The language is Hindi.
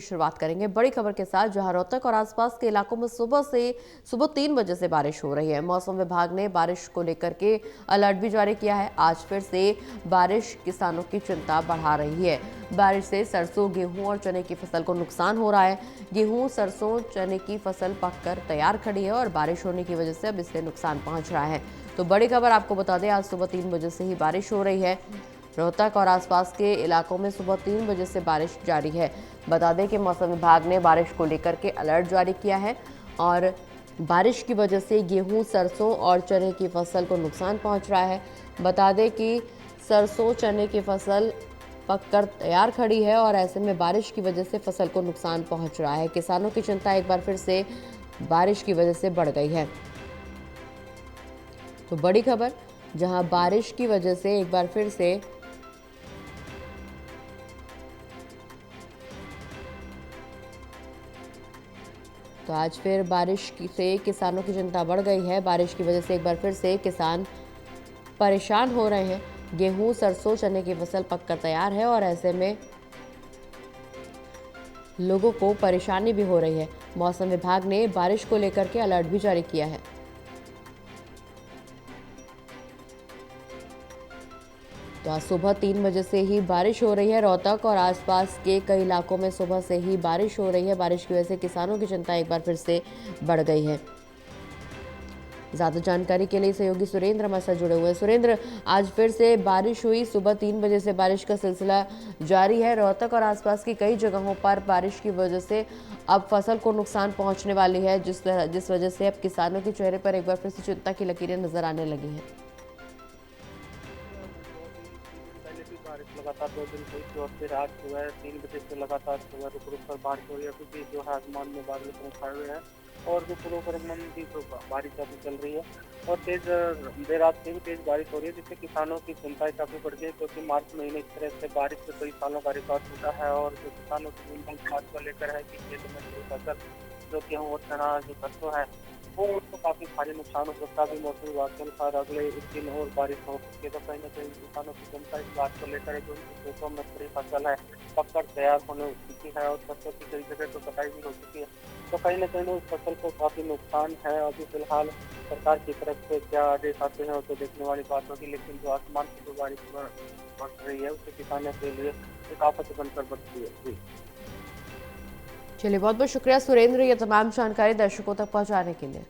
शुरुआत करेंगे बड़ी खबर के साथ, जहां रोहतक और आसपास के इलाकों में सुबह 3 बजे से बारिश हो रही है। मौसम विभाग ने बारिश को लेकर के अलर्ट भी जारी किया है। आज फिर से बारिश किसानों की चिंता बढ़ा रही है। बारिश से सरसों, गेहूं और चने की फसल को नुकसान हो रहा है। गेहूं, सरसों, चने की फसल पककर तैयार खड़ी है और बारिश होने की वजह से अब इससे नुकसान पहुंच रहा है। तो बड़ी खबर आपको बता दें, आज सुबह 3 बजे से ही बारिश हो रही है। रोहतक और आसपास के इलाकों में सुबह 3 बजे से बारिश जारी है। बता दें कि मौसम विभाग ने बारिश को लेकर के अलर्ट जारी किया है और बारिश की वजह से गेहूं, सरसों और चने की फसल को नुकसान पहुंच रहा है। बता दें कि सरसों, चने की फसल पककर तैयार खड़ी है और ऐसे में बारिश की वजह से फसल को नुकसान पहुंच रहा है। किसानों की चिंता एक बार फिर से बारिश की वजह से बढ़ गई है। तो बड़ी खबर, जहां बारिश की वजह से एक बार फिर से तो आज फिर बारिश से किसानों की चिंता बढ़ गई है। बारिश की वजह से एक बार फिर से किसान परेशान हो रहे हैं। गेहूं, सरसों, चने की फसल पककर तैयार है और ऐसे में लोगों को परेशानी भी हो रही है। मौसम विभाग ने बारिश को लेकर के अलर्ट भी जारी किया है। तो आज सुबह 3 बजे से ही बारिश हो रही है। रोहतक और आसपास के कई इलाकों में सुबह से ही बारिश हो रही है। बारिश की वजह से किसानों की चिंता एक बार फिर से बढ़ गई है। ज्यादा जानकारी के लिए सहयोगी सुरेंद्र हमारे साथ जुड़े हुए हैं। सुरेंद्र, आज फिर से बारिश हुई, सुबह 3 बजे से बारिश का सिलसिला जारी है। रोहतक और आसपास की कई जगहों पर बारिश की वजह से अब फसल को नुकसान पहुंचने वाली है, जिस वजह से अब किसानों के चेहरे पर एक बार फिर से चिंता की लकीरें नजर आने लगी हैं। पहले भी बारिश लगातार 2 दिन हुई थी और फिर आज सुबह 3 बजे से लगातार सुबह रुक-रुक कर बारिश हो रही है। अभी भी जो है आसमान में बादल छाए हुए हैं और रुक-रुक कर भी तो बारिश अभी चल रही है और देर रात से भी तेज बारिश हो रही है, जिससे किसानों की चिंताएं काफी बढ़ गई, क्योंकि मार्च महीने इस तरह से बारिश से कई सालों का रिकॉर्ड टूटा है और जो किसानों की चिंता इस बात को लेकर है कि खेतों में जो फसल, जो गेहूँ और चना जो सरसों है, वो उसको काफी भारी नुकसान हो सकता है। अभी मौसम विभाग के अनुसार अगले 1 दिन और बारिश हो सकती है, तो कहीं न कहीं किसानों की चिंता इस बात को लेकर है कि उनकी खेतों में खड़ी फसल है, पककर तैयार होने चुकी है और सरसों की कई जगह तो कटाई भी हो चुकी है। तो कहीं न कहीं उस फसल को काफी नुकसान है। अभी फिलहाल सरकार की तरफ से क्या आदेश आते हैं, वो तो देखने वाली बात होगी, लेकिन जो आसमान से जो बारिश बढ़ रही है, उससे किसानों के लिए एक आफत बनकर बढ़ती है। जी। चलिए, बहुत बहुत शुक्रिया सुरेंद्र, ये तमाम जानकारी दर्शकों तक पहुंचाने के लिए।